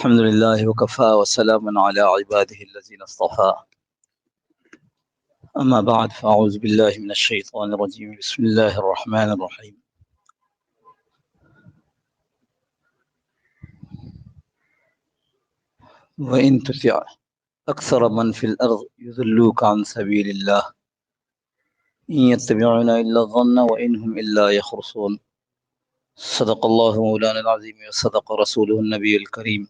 الحمد لله وكفى وسلام على عباده الذين اصطفى أما بعد فأعوذ بالله من الشيطان الرجيم بسم الله الرحمن الرحيم وإن تطع أكثر من في الأرض يضلوك عن سبيل الله إن يتبعون إلا الظن وإن هم إلا يخرصون صدق الله مولانا العظيم وصدق رسوله النبي الكريم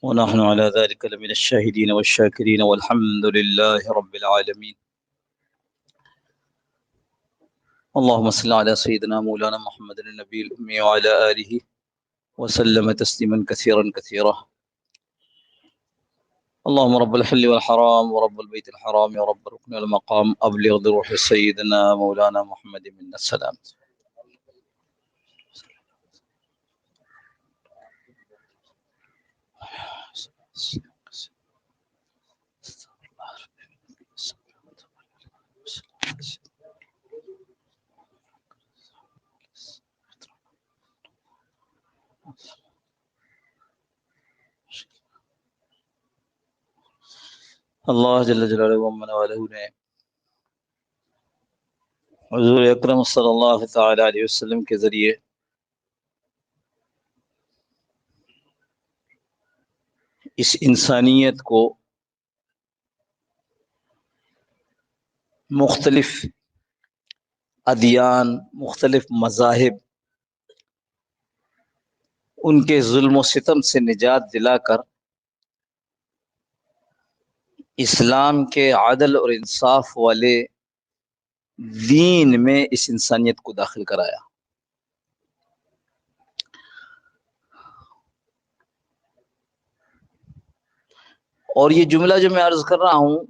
ونحن على ذلك لمن الشاهدين والشاكرين والحمد لله رب العالمين اللهم صل على سيدنا مولانا محمد النبي الأمي وعلى آله وسلم تسليما كثيرا كثيرا اللهم رب الحل والحرام ورب البيت الحرام يا رب الركن والمقام أبلغ بروح سيدنا مولانا محمد منا السلام. اللہ جل جلالہ ومن والہ نے حضور اکرم صلی اللہ تعالی علیہ وسلم کے ذریعے اس انسانیت کو مختلف ادیان، مختلف مذاہب، ان کے ظلم و ستم سے نجات دلا کر اسلام کے عدل اور انصاف والے دین میں اس انسانیت کو داخل کرایا۔ اور یہ جملہ جو میں عرض کر رہا ہوں،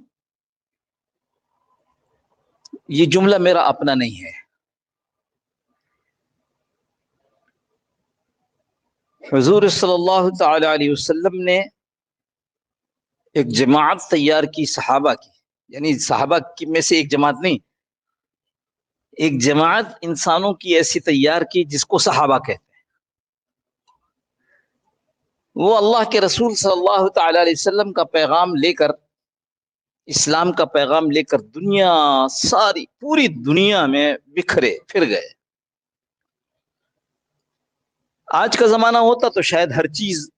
یہ جملہ میرا اپنا نہیں ہے، حضور صلی اللہ تعالی علیہ وسلم نے ایک جماعت تیار کی صحابہ کی، یعنی صحابہ کی میں سے ایک جماعت نہیں، ایک جماعت انسانوں کی ایسی تیار کی جس کو صحابہ کہتے ہیں۔ وہ اللہ کے رسول صلی اللہ تعالی علیہ وسلم کا پیغام لے کر، اسلام کا پیغام لے کر دنیا، ساری پوری دنیا میں بکھرے پھر گئے۔ آج کا زمانہ ہوتا تو شاید ہر چیز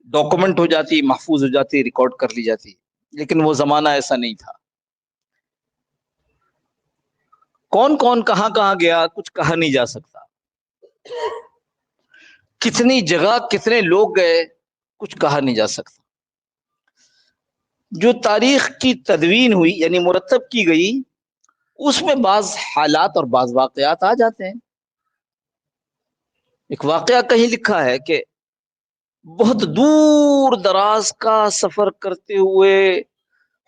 ڈاکومنٹ ہو جاتی، محفوظ ہو جاتی، ریکارڈ کر لی جاتی، لیکن وہ زمانہ ایسا نہیں تھا۔ کون کون کہاں کہاں گیا کچھ کہا نہیں جا سکتا، کتنی جگہ کتنے لوگ گئے کچھ کہا نہیں جا سکتا۔ جو تاریخ کی تدوین ہوئی یعنی مرتب کی گئی، اس میں بعض حالات اور بعض واقعات آ جاتے ہیں۔ ایک واقعہ کہیں لکھا ہے کہ بہت دور دراز کا سفر کرتے ہوئے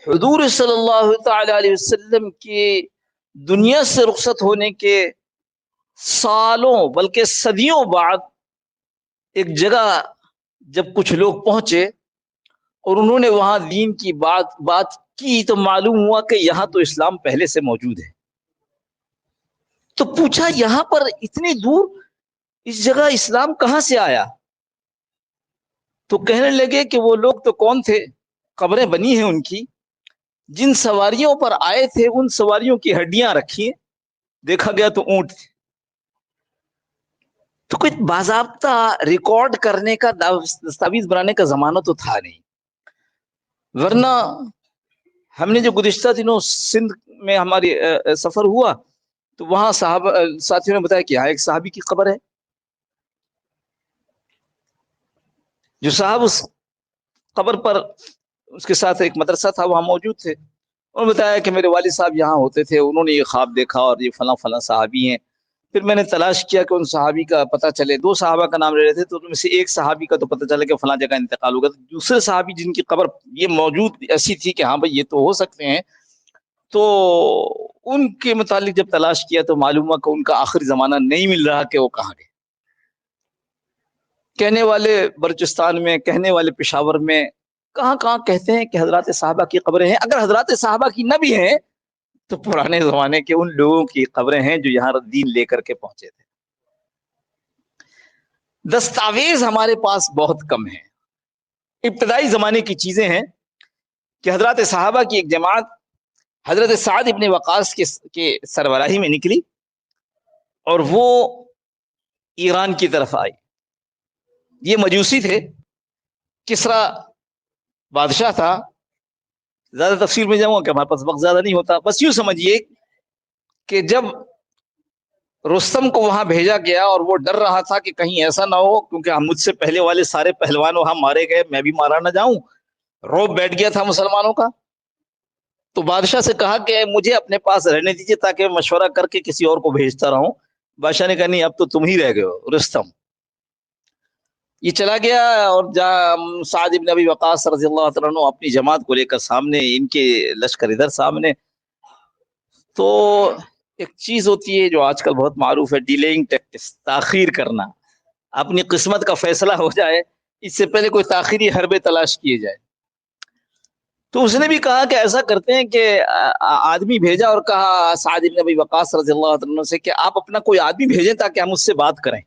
حضور صلی اللہ تعالی علیہ وسلم کی دنیا سے رخصت ہونے کے سالوں بلکہ صدیوں بعد ایک جگہ جب کچھ لوگ پہنچے اور انہوں نے وہاں دین کی بات کی تو معلوم ہوا کہ یہاں تو اسلام پہلے سے موجود ہے۔ تو پوچھا یہاں پر اتنی دور اس جگہ اسلام کہاں سے آیا؟ تو کہنے لگے کہ وہ لوگ تو کون تھے، قبریں بنی ہیں ان کی، جن سواریوں پر آئے تھے ان سواریوں کی ہڈیاں رکھی ہیں، دیکھا گیا تو اونٹ تھے۔ تو کوئی باضابطہ ریکارڈ کرنے کا، دستاویز بنانے کا زمانہ تو تھا نہیں، ورنہ ہم نے جو گزشتہ دنوں سندھ میں ہماری سفر ہوا تو وہاں ساتھیوں نے بتایا کہ یہاں ایک صحابی کی قبر ہے، جو صاحب اس قبر پر اس کے ساتھ ایک مدرسہ تھا وہاں موجود تھے۔ انہوں نے بتایا کہ میرے والد صاحب یہاں ہوتے تھے، انہوں نے یہ خواب دیکھا اور یہ فلاں فلاں صحابی ہیں۔ پھر میں نے تلاش کیا کہ ان صحابی کا پتہ چلے، دو صحابہ کا نام لے رہے تھے تو ان میں سے ایک صحابی کا تو پتہ چلا کہ فلاں جگہ انتقال ہوگا، دوسرے صحابی جن کی قبر یہ موجود ایسی تھی کہ ہاں بھائی یہ تو ہو سکتے ہیں، تو ان کے متعلق جب تلاش کیا تو معلوم ہوا کہ ان کا آخری زمانہ نہیں مل رہا کہ وہ کہاں گئے۔ کہنے والے بلوچستان میں، کہنے والے پشاور میں، کہاں کہاں کہتے ہیں کہ حضرات صحابہ کی قبریں ہیں۔ اگر حضرات صحابہ کی نہ بھی ہیں تو پرانے زمانے کے ان لوگوں کی قبریں ہیں جو یہاں دین لے کر کے پہنچے تھے۔ دستاویز ہمارے پاس بہت کم ہے، ابتدائی زمانے کی چیزیں ہیں کہ حضرات صحابہ کی ایک جماعت حضرت سعد ابن وقاص کے سربراہی میں نکلی اور وہ ایران کی طرف آئی. یہ مجوسی تھے. کسرا بادشاہ تھا. زیادہ تفصیل میں جاؤں گا کہ ہمارے پاس وقت زیادہ نہیں ہوتا. بس یوں سمجھیے کہ جب رستم کو وہاں بھیجا گیا اور وہ ڈر رہا تھا کہ کہیں ایسا نہ ہو کیونکہ ہم مجھ سے پہلے والے سارے پہلوان وہاں مارے گئے, میں بھی مارا نہ جاؤں, روب بیٹھ گیا تھا مسلمانوں کا. تو بادشاہ سے کہا کہ مجھے اپنے پاس رہنے دیجیے تاکہ میں مشورہ کر کے کسی اور کو بھیجتا رہوں. بادشاہ نے کہا نہیں, اب تو تم ہی رہ گئے ہو رستم. یہ چلا گیا اور سعد ابن ابی وقاص رضی اللہ تعالیٰ عنہ اپنی جماعت کو لے کر سامنے, ان کے لشکر ادھر سامنے. تو ایک چیز ہوتی ہے جو آج کل بہت معروف ہے, ڈیلیئنگ ٹیکٹکس, تاخیر کرنا. اپنی قسمت کا فیصلہ ہو جائے اس سے پہلے کوئی تاخیری حربے تلاش کیے جائے. تو اس نے بھی کہا کہ ایسا کرتے ہیں کہ آدمی بھیجا اور کہا سعد ابن ابی وقاص رضی اللہ عنہ سے کہ آپ اپنا کوئی آدمی بھیجیں تاکہ ہم اس سے بات کریں.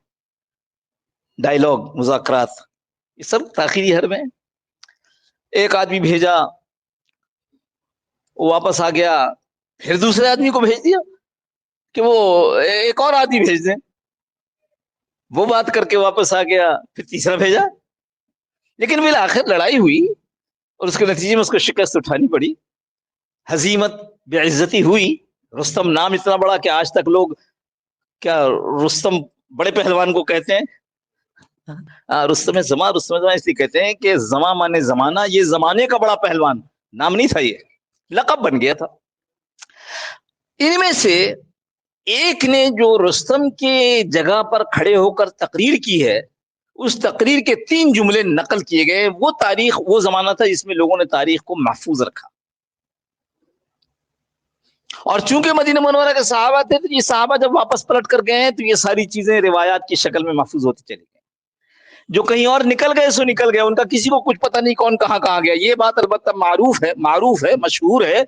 ڈائیلاگ, مذاکرات, یہ سب تاخیری حرب ہیں. ایک آدمی بھیجا, وہ واپس آ گیا. پھر دوسرے آدمی کو بھیج دیا کہ وہ ایک اور آدمی بھیج دیں. وہ بات کر کے واپس آ گیا. پھر تیسرا بھیجا. لیکن بالآخر لڑائی ہوئی اور اس کے نتیجے میں اس کو شکست اٹھانی پڑی. ہزیمت بے عزتی ہوئی. رستم نام اتنا بڑا کہ آج تک لوگ کیا رستم بڑے پہلوان کو کہتے ہیں. رستم زماں اس لیے کہتے ہیں کہ زماں مانے زمانہ, یہ زمانے کا بڑا پہلوان. نام نہیں تھا, یہ لقب بن گیا تھا. ان میں سے ایک نے جو رستم کے جگہ پر کھڑے ہو کر تقریر کی ہے, اس تقریر کے 3 جملے نقل کیے گئے. وہ تاریخ, وہ زمانہ تھا جس میں لوگوں نے تاریخ کو محفوظ رکھا. اور چونکہ مدینہ منورہ کے صحابہ تھے تو یہ صحابہ جب واپس پلٹ کر گئے ہیں تو یہ ساری چیزیں روایات کی شکل میں محفوظ ہوتی چلی گئی. جو کہیں اور نکل گئے سو نکل گئے, ان کا کسی کو کچھ پتہ نہیں کون کہاں گیا. یہ بات البتہ معروف ہے, مشہور ہے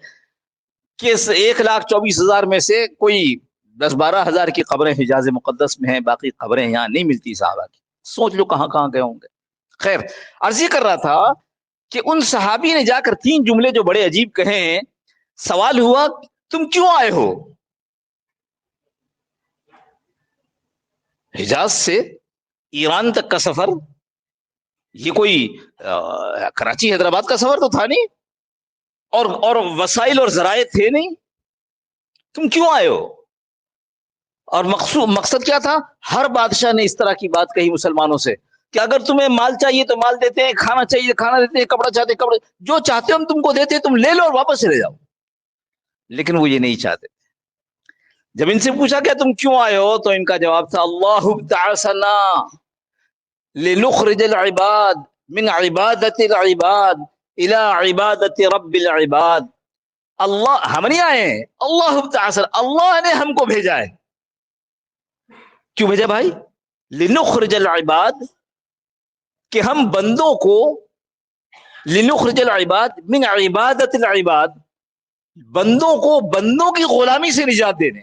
کہ 1,24,000 میں سے کوئی 10-12 ہزار کی قبریں حجاز مقدس میں ہیں, باقی قبریں یہاں نہیں ملتی صحابہ کی. سوچ لو کہاں گئے ہوں گے. خیر, عرض یہ کر رہا تھا کہ ان صحابی نے جا کر 3 جملے جو بڑے عجیب کہے ہیں. سوال ہوا تم کیوں آئے ہو حجاز سے ایران تک کا سفر؟ یہ کوئی کراچی حیدرآباد کا سفر تو تھا نہیں, اور وسائل اور ذرائع تھے نہیں. تم کیوں آئے ہو؟ اور مقصد کیا تھا؟ ہر بادشاہ نے اس طرح کی بات کہی مسلمانوں سے کہ اگر تمہیں مال چاہیے تو مال دیتے ہیں, کھانا چاہیے کھانا دیتے ہیں, کپڑا چاہتے ہیں کپڑے, جو چاہتے ہم تم کو دیتے ہیں, تم لے لو اور واپس چلے جاؤ. لیکن وہ یہ نہیں چاہتے. جب ان سے پوچھا کہ تم کیوں آئے ہو تو ان کا جواب تھا اللہ ابتعثنا لنخرج العباد من عبادت العباد الى عبادت رب العباد. اللہ, ہم نہیں آئے ہیں, اللہ ابتعثنا, اللہ نے ہم کو بھیجا ہے. کیوں بھیجا بھائی؟ لنخرج العباد, کہ ہم بندوں کو, لنخرج العباد من عبادت العباد, بندوں کو بندوں کی غلامی سے نجات دے دیں.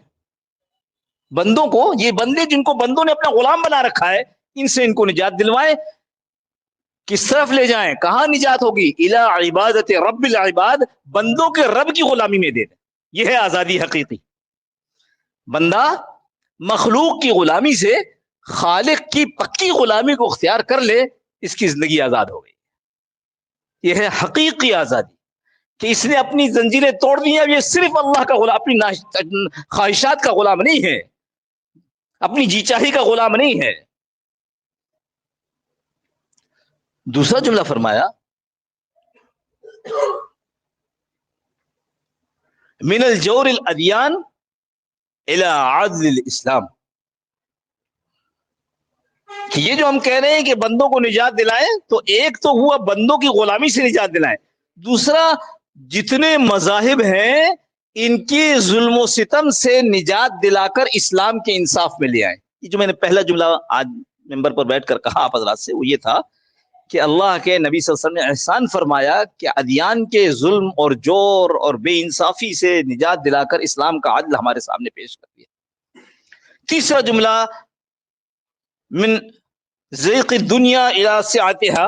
بندوں کو, یہ بندے جن کو بندوں نے اپنا غلام بنا رکھا ہے, ان سے ان کو نجات دلوائیں. کس طرف لے جائیں؟ کہاں نجات ہوگی؟ الی عبادت رب العباد, بندوں کے رب کی غلامی میں دے دیں. یہ ہے آزادی حقیقی. بندہ مخلوق کی غلامی سے خالق کی پکی غلامی کو اختیار کر لے, اس کی زندگی آزاد ہو گئی. یہ ہے حقیقی آزادی کہ اس نے اپنی زنجیریں توڑ دی ہیں. اب یہ صرف اللہ کا غلام, اپنی خواہشات کا غلام نہیں ہے, اپنی جی چاہی کا غلام نہیں ہے. دوسرا جملہ فرمایا من الجور الادیان الى عدل الاسلام, کہ یہ جو ہم کہہ رہے ہیں کہ بندوں کو نجات دلائیں, تو ایک تو ہوا بندوں کی غلامی سے نجات دلائیں, دوسرا جتنے مذاہب ہیں ان کی ظلم و ستم سے نجات دلا کر اسلام کے انصاف میں لے آئیں. یہ جو میں نے پہلا جملہ آج ممبر پر بیٹھ کر کہا آپ حضرات سے, وہ یہ تھا کہ اللہ کے نبی صلی اللہ علیہ وسلم نے احسان فرمایا کہ ادیان کے ظلم اور جور اور بے انصافی سے نجات دلا کر اسلام کا عدل ہمارے سامنے پیش کر دیا. تیسرا جملہ من ضیق الدنیا الی سعتها,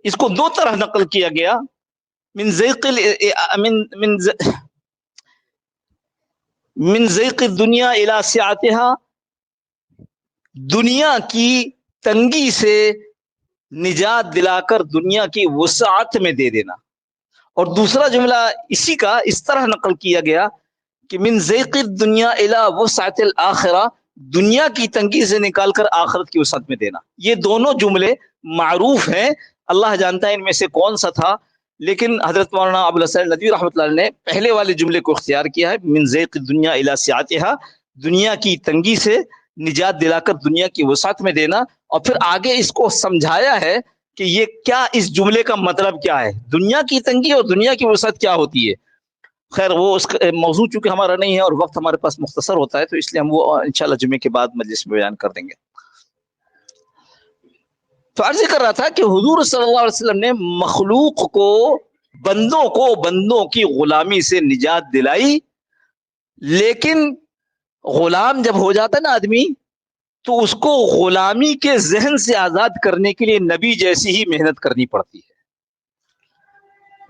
اس کو دو طرح نقل کیا گیا، من ضیق من ضیق الدنیا الی سعتها، دنیا کی تنگی سے نجات دلا کر دنیا کی وسعت میں دے دینا. اور دوسرا جملہ اسی کا اس طرح نقل کیا گیا کہ من ضیق الدنیا الی وسعت الاخرہ، دنیا کی تنگی سے نکال کر آخرت کی وسعت میں دینا. یہ دونوں جملے معروف ہیں، اللہ جانتا ہے ان میں سے کون سا تھا، لیکن حضرت مولانا ابوالحسن ندوی رحمۃ اللہ علیہ نے پہلے والے جملے کو اختیار کیا ہے، من ضیق الدنیا الی سعتها، دنیا کی تنگی سے نجات دلا کر دنیا کی وسعت میں دینا. اور پھر آگے اس کو سمجھایا ہے کہ یہ کیا، اس جملے کا مطلب کیا ہے، دنیا کی تنگی اور دنیا کی وسعت کیا ہوتی ہے. خیر وہ اس کا موضوع چونکہ ہمارا نہیں ہے اور وقت ہمارے پاس مختصر ہوتا ہے، تو اس لیے ہم وہ انشاءاللہ جمعے کے بعد مجلس میں بیان کر دیں گے. تو عرض کر رہا تھا کہ حضور صلی اللہ علیہ وسلم نے مخلوق کو، بندوں کی غلامی سے نجات دلائی، لیکن غلام جب ہو جاتا ہے نا آدمی، تو اس کو غلامی کے ذہن سے آزاد کرنے کے لیے نبی جیسی ہی محنت کرنی پڑتی ہے.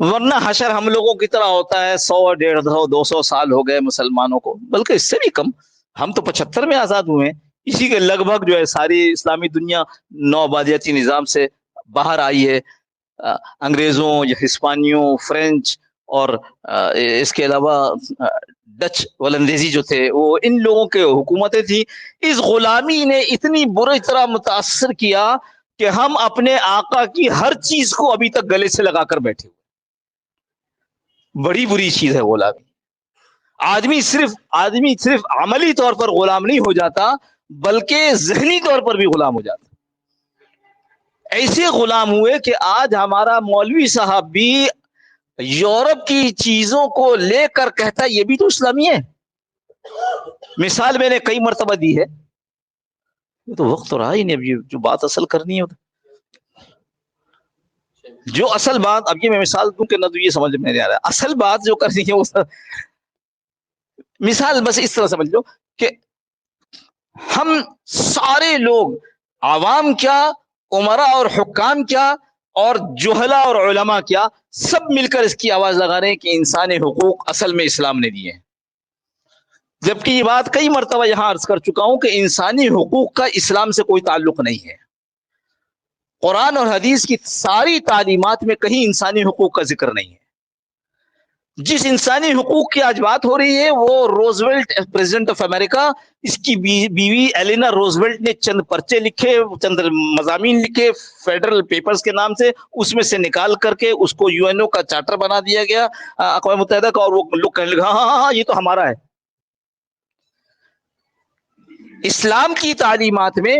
ورنہ حشر ہم لوگوں کی طرح ہوتا ہے، 100 150 200 سال ہو گئے مسلمانوں کو، بلکہ اس سے بھی کم. ہم تو 75 میں آزاد ہوئے ہیں. اسی کے لگ بھگ جو ہے ساری اسلامی دنیا نو آبادیاتی نظام سے باہر آئی ہے. انگریزوں یا ہسپانیوں، فرینچ اور اس کے علاوہ ڈچ ولندیزی جو تھے، وہ ان لوگوں کے حکومتیں تھیں. اس غلامی نے اتنی بری طرح متاثر کیا کہ ہم اپنے آقا کی ہر چیز کو ابھی تک گلے سے لگا کر بیٹھے ہوئے. بڑی بری چیز ہے غلامی. آدمی صرف عملی طور پر غلام نہیں ہو جاتا، بلکہ ذہنی طور پر بھی غلام ہو جاتا. ایسے غلام ہوئے کہ آج ہمارا مولوی صاحب بھی یورپ کی چیزوں کو لے کر کہتا ہے یہ بھی تو اسلامی ہے. مثال میں نے کئی مرتبہ دی ہے، تو وقت تو رہا ہی نہیں. اب یہ جو بات اصل کرنی ہے، جو اصل بات، اب یہ میں مثال دوں کہ نہ تو یہ سمجھ میں نہیں آ رہا ہے. اصل بات جو کرنی ہے وہ مثال بس اس طرح سمجھ لو کہ ہم سارے لوگ، عوام کیا، عمرا اور حکام کیا، اور جہلا اور علماء کیا، سب مل کر اس کی آواز لگا رہے ہیں کہ انسانی حقوق اصل میں اسلام نے دیے ہیں. جبکہ یہ بات کئی مرتبہ یہاں عرض کر چکا ہوں کہ انسانی حقوق کا اسلام سے کوئی تعلق نہیں ہے. قرآن اور حدیث کی ساری تعلیمات میں کہیں انسانی حقوق کا ذکر نہیں ہے. جس انسانی حقوق کی آج بات ہو رہی ہے وہ روزویلٹ، پریزیڈنٹ آف امریکہ، اس کی بیوی ایلینا روزویلٹ نے چند پرچے لکھے، چند مضامین لکھے فیڈرل پیپرز کے نام سے، اس میں سے نکال کر کے اس کو یو این او کا چارٹر بنا دیا گیا اقوام متحدہ کا، اور وہ لوگ کہنے لگا ہاں یہ تو ہمارا ہے. اسلام کی تعلیمات میں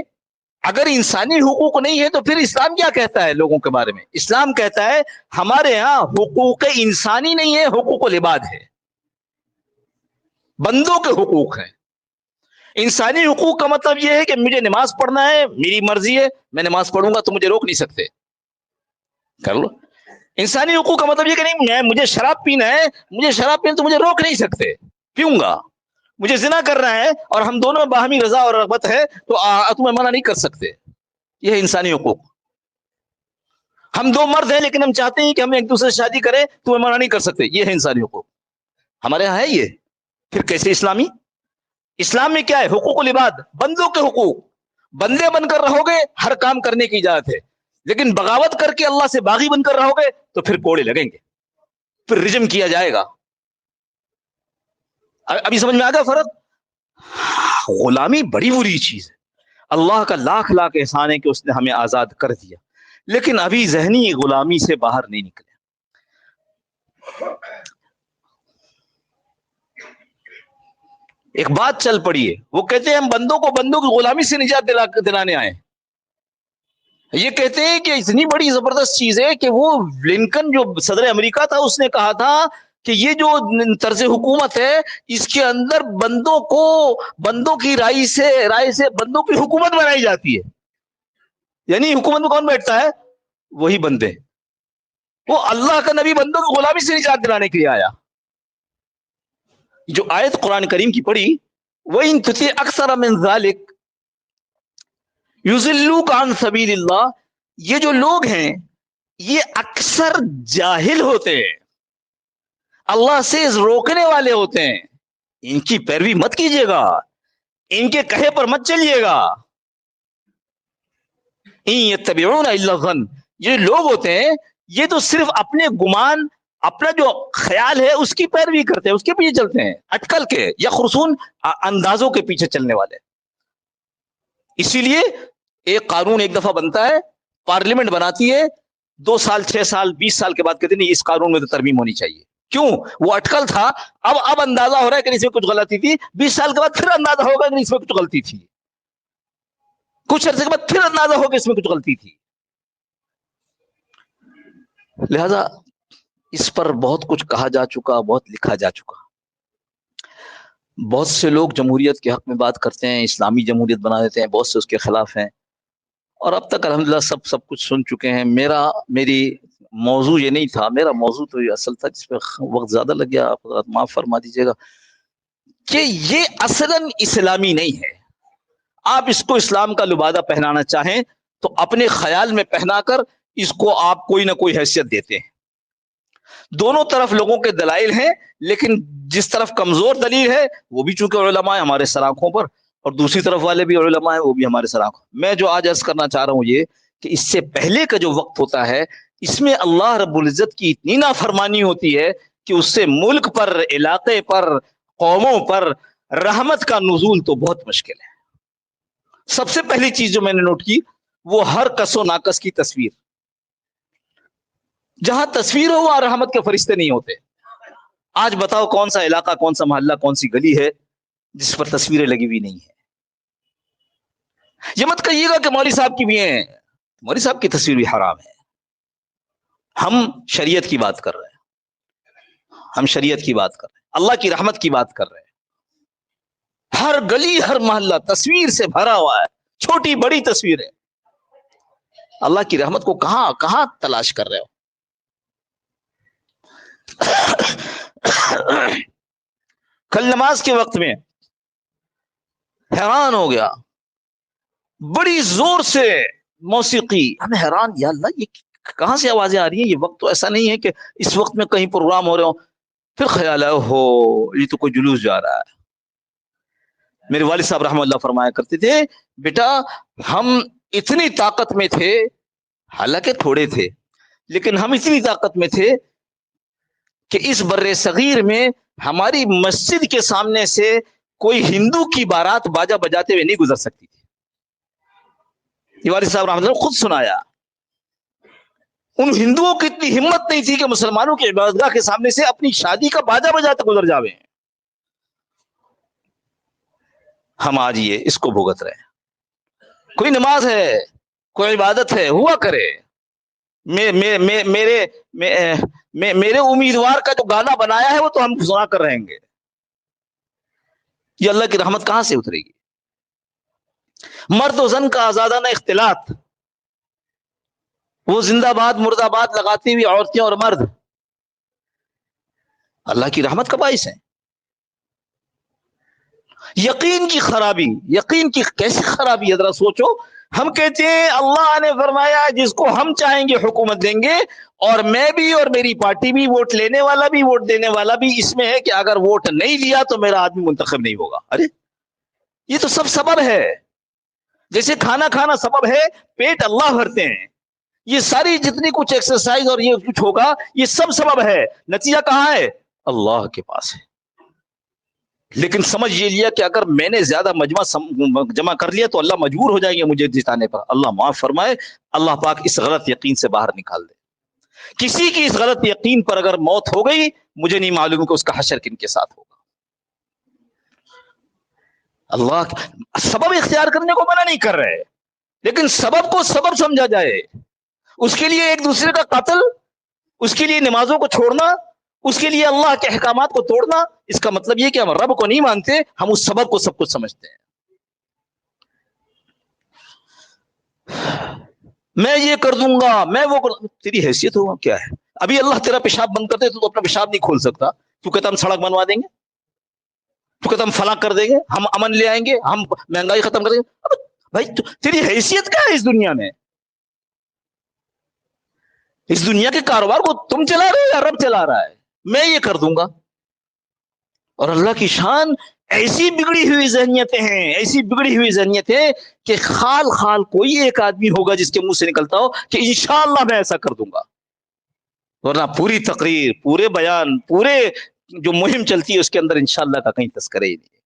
اگر انسانی حقوق نہیں ہے تو پھر اسلام کیا کہتا ہے لوگوں کے بارے میں؟ اسلام کہتا ہے ہمارے ہاں حقوق انسانی نہیں ہے، حقوق العباد ہے، بندوں کے حقوق ہیں. انسانی حقوق کا مطلب یہ ہے کہ مجھے نماز پڑھنا ہے، میری مرضی ہے، میں نماز پڑھوں گا تو مجھے روک نہیں سکتے، کر لو. انسانی حقوق کا مطلب یہ کہ نہیں مجھے شراب پینا ہے، مجھے شراب پینا تو مجھے روک نہیں سکتے، پیوں گا. مجھے زنا کرنا ہے اور ہم دونوں میں باہمی رضا اور رغبت ہے تو تمہیں منع نہیں کر سکتے. یہ ہے انسانی حقوق. ہم دو مرد ہیں لیکن ہم چاہتے ہیں کہ ہم ایک دوسرے سے شادی کریں، تمہیں منع نہیں کر سکتے. یہ ہے انسانی حقوق. ہمارے ہاں ہے یہ. پھر کیسے اسلامی؟ اسلام میں کیا ہے؟ حقوق العباد، بندوں کے حقوق. بندے بن کر رہو گے ہر کام کرنے کی اجازت ہے، لیکن بغاوت کر کے اللہ سے باغی بن کر رہو گے تو پھر کوڑے لگیں گے، پھر رجم کیا جائے گا. ابھی سمجھ میں آ گیا فرق؟ غلامی بڑی بری چیز ہے. اللہ کا لاکھ لاکھ احسان ہے کہ اس نے ہمیں آزاد کر دیا، لیکن ابھی ذہنی غلامی سے باہر نہیں نکلے. ایک بات چل پڑی ہے، وہ کہتے ہیں ہم بندوں کو بندوں کی غلامی سے نجات دلانے آئے. یہ کہتے ہیں کہ اتنی بڑی زبردست چیز ہے کہ وہ لنکن جو صدر امریکہ تھا اس نے کہا تھا کہ یہ جو طرز حکومت ہے اس کے اندر بندوں کو، بندوں کی رائے سے بندوں کی حکومت بنائی جاتی ہے. یعنی حکومت میں کون بیٹھتا ہے؟ وہی بندے. وہ اللہ کا نبی بندوں کی غلامی سے نجات دلانے کے لیے آیا. جو آیت قرآن کریم کی پڑھی، وَإِن تُطِعْ أَكْثَرَ مِن ذَلِكَ يُضِلُّوكَ عَن سَبِيلِ اللَّهِ، یہ جو لوگ ہیں یہ اکثر جاہل ہوتے ہیں، اللہ سے روکنے والے ہوتے ہیں. ان کی پیروی مت کیجیے گا، ان کے کہے پر مت چلیے گا. ان یتبعون الا الظن، یہ لوگ ہوتے ہیں یہ تو صرف اپنے گمان، اپنا جو خیال ہے اس کی پیروی کرتے ہیں، اس کے پیچھے چلتے ہیں، اٹکل کے یا خرسون اندازوں کے پیچھے چلنے والے. اسی لیے ایک قانون ایک دفعہ بنتا ہے، پارلیمنٹ بناتی ہے، 2 سال 6 سال 20 سال کے بعد کہتے ہیں اس قانون میں تو ترمیم ہونی چاہیے. کیوں؟ وہ اٹکل تھا، اب اندازہ ہو رہا ہے کہ اس میں کچھ غلطی تھی، 20 سال کے بعد پھر اندازہ ہوگا کہ اس میں کچھ غلطی تھی، کچھ عرصے کے بعد پھر اندازہ ہوگا اس میں کچھ غلطی تھی. لہذا اس پر بہت کچھ کہا جا چکا، بہت لکھا جا چکا. بہت سے لوگ جمہوریت کے حق میں بات کرتے ہیں، اسلامی جمہوریت بنا دیتے ہیں، بہت سے اس کے خلاف ہیں، اور اب تک الحمدللہ سب کچھ سن چکے ہیں. میری موضوع یہ نہیں تھا، میرا موضوع تو یہ اصل تھا جس پہ وقت زیادہ لگ گیا، آپ معاف فرما دیجیے گا، کہ یہ اصلاً اسلامی نہیں ہے. آپ اس کو اسلام کا لبادہ پہنانا چاہیں تو اپنے خیال میں پہنا کر اس کو آپ کوئی نہ کوئی حیثیت دیتے ہیں. دونوں طرف لوگوں کے دلائل ہیں، لیکن جس طرف کمزور دلیل ہے وہ بھی چونکہ علماء ہیں ہمارے سر آنکھوں پر، اور دوسری طرف والے بھی علماء ہیں وہ بھی ہمارے سر آنکھوں. میں جو آج عرض کرنا چاہ رہا ہوں یہ کہ اس سے پہلے کا جو وقت ہوتا ہے اس میں اللہ رب العزت کی اتنی نافرمانی ہوتی ہے کہ اس سے ملک پر، علاقے پر، قوموں پر رحمت کا نزول تو بہت مشکل ہے. سب سے پہلی چیز جو میں نے نوٹ کی وہ ہر کس و ناکس کی تصویر. جہاں تصویر ہو وہاں رحمت کے فرشتے نہیں ہوتے. آج بتاؤ کون سا علاقہ، کون سا محلہ، کون سی گلی ہے جس پر تصویریں لگی ہوئی نہیں ہیں؟ یہ مت کہیے گا کہ مولوی صاحب کی بھی ہیں، مولوی صاحب کی تصویر بھی حرام ہے. ہم شریعت کی بات کر رہے ہیں، ہم شریعت کی بات کر رہے ہیں، اللہ کی رحمت کی بات کر رہے ہیں. ہر گلی ہر محلہ تصویر سے بھرا ہوا ہے، چھوٹی بڑی تصویریں. اللہ کی رحمت کو کہاں تلاش کر رہے ہو؟ کل نماز کے وقت میں حیران ہو گیا، بڑی زور سے موسیقی. ہمیں حیران، یا اللہ یہ کہاں سے آوازیں آ رہی ہیں؟ یہ وقت تو ایسا نہیں ہے کہ اس وقت میں کہیں پروگرام ہو رہے ہو. پھر خیال ہے ہو یہ تو کوئی جلوس جا رہا ہے. میرے والد صاحب رحمہ اللہ فرمایا کرتے تھے، بیٹا ہم اتنی طاقت میں تھے، حالانکہ تھوڑے تھے لیکن ہم اتنی طاقت میں تھے کہ اس بر صغیر میں ہماری مسجد کے سامنے سے کوئی ہندو کی بارات باجا بجاتے ہوئے نہیں گزر سکتی تھی. یہ والد صاحب رحمۃ اللہ خود سنایا. ان ہندوؤں کی اتنی ہمت نہیں تھی کہ مسلمانوں کی عبادتگاہ کے سامنے سے اپنی شادی کا باجا بجاتے گزر جاوے. ہم آج یہ اس کو بھگت رہے ہیں. کوئی نماز ہے، کوئی عبادت ہے، ہوا کرے. میرے امیدوار کا جو گانا بنایا ہے وہ تو ہم سنا کر رہیں گے. یہ اللہ کی رحمت کہاں سے اترے گی؟ مرد و زن کا آزادانہ اختلاط، وہ زندہ باد مرد آباد لگاتی ہوئی عورتیں اور مرد اللہ کی رحمت کا باعث ہیں. یقین کی خرابی، یقین کی کیسی خرابی ہے ذرا سوچو. ہم کہتے ہیں اللہ نے فرمایا جس کو ہم چاہیں گے حکومت دیں گے، اور میں بھی اور میری پارٹی بھی، ووٹ لینے والا بھی ووٹ دینے والا بھی اس میں ہے کہ اگر ووٹ نہیں دیا تو میرا آدمی منتخب نہیں ہوگا. ارے یہ تو سب سبب ہے. جیسے کھانا کھانا سبب ہے، پیٹ اللہ بھرتے ہیں. یہ ساری جتنی کچھ ایکسرسائز اور یہ کچھ ہوگا یہ سب سبب ہے، نتیجہ کہاں ہے؟ اللہ کے پاس ہے. لیکن سمجھ یہ لیا کہ اگر میں نے زیادہ مجمع جمع کر لیا تو اللہ مجبور ہو جائیں گے مجھے جتانے پر. اللہ معاف فرمائے، اللہ پاک اس غلط یقین سے باہر نکال دے. کسی کی اس غلط یقین پر اگر موت ہو گئی، مجھے نہیں معلوم کہ اس کا حشر کن کے ساتھ ہوگا. اللہ سبب اختیار کرنے کو منع نہیں کر رہے، لیکن سبب کو سبب سمجھا جائے. اس کے لیے ایک دوسرے کا قتل، اس کے لیے نمازوں کو چھوڑنا، اس کے لیے اللہ کے احکامات کو توڑنا، اس کا مطلب یہ کہ ہم رب کو نہیں مانتے، ہم اس سبب کو سب کچھ سمجھتے ہیں. میں یہ کر دوں گا، میں وہ تیری حیثیت ہوگا کیا ہے؟ ابھی اللہ تیرا پیشاب بند کرتے تو اپنا پیشاب نہیں کھول سکتا. تو کہتا ہم سڑک بنوا دیں گے، تو کہتا ہم فلاں کر دیں گے، ہم امن لے آئیں گے، ہم مہنگائی ختم کر دیں گے. اب بھائی تیری حیثیت کیا ہے اس دنیا میں؟ اس دنیا کے کاروبار کو تم چلا رہے ہو یا رب چلا رہا ہے؟ میں یہ کر دوں گا. اور اللہ کی شان ایسی بگڑی ہوئی ذہنیتیں ہیں، ایسی بگڑی ہوئی ذہنیتیں کہ خال خال کوئی ایک آدمی ہوگا جس کے منہ سے نکلتا ہو کہ انشاءاللہ میں ایسا کر دوں گا، ورنہ پوری تقریر، پورے بیان، پورے جو مہم چلتی ہے اس کے اندر انشاءاللہ کا کہیں تذکرہ ہی نہیں.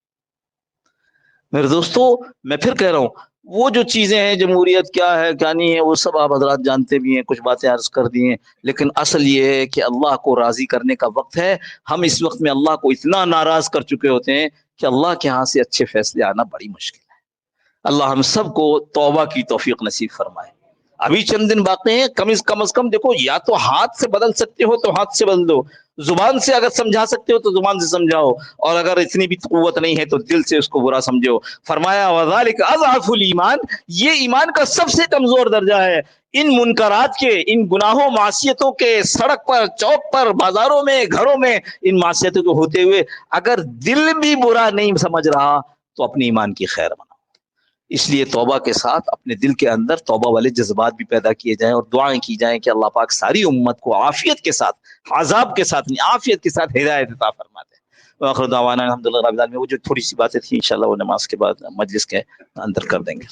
میرے دوستو، میں پھر کہہ رہا ہوں، وہ جو چیزیں ہیں جمہوریت کیا ہے کیا نہیں ہے وہ سب آپ حضرات جانتے بھی ہیں، کچھ باتیں عرض کر دی ہیں، لیکن اصل یہ ہے کہ اللہ کو راضی کرنے کا وقت ہے. ہم اس وقت میں اللہ کو اتنا ناراض کر چکے ہوتے ہیں کہ اللہ کے ہاں سے اچھے فیصلے آنا بڑی مشکل ہے. اللہ ہم سب کو توبہ کی توفیق نصیب فرمائے. ابھی چند دن باقی ہیں، کم از کم دیکھو، یا تو ہاتھ سے بدل سکتے ہو تو ہاتھ سے بدل دو، زبان سے اگر سمجھا سکتے ہو تو زبان سے سمجھاؤ، اور اگر اتنی بھی قوت نہیں ہے تو دل سے اس کو برا سمجھو. فرمایا وذالک اضعف الایمان، یہ ایمان کا سب سے کمزور درجہ ہے. ان منکرات کے، ان گناہوں معصیتوں کے، سڑک پر، چوک پر، بازاروں میں، گھروں میں ان معصیتوں کے ہوتے ہوئے اگر دل بھی برا نہیں سمجھ رہا تو اپنے ایمان کی خیر بنا. اس لیے توبہ کے ساتھ اپنے دل کے اندر توبہ والے جذبات بھی پیدا کیے جائیں اور دعائیں کی جائیں کہ اللہ پاک ساری امت کو عافیت کے ساتھ، عذاب کے ساتھ نہیں، عافیت کے ساتھ ہدایت عطا فرماتے ہیں. وآخر دعوانا الحمدللہ رب العالمین. وہ جو تھوڑی سی باتیں تھیں انشاءاللہ وہ نماز کے بعد مجلس کے اندر کر دیں گے.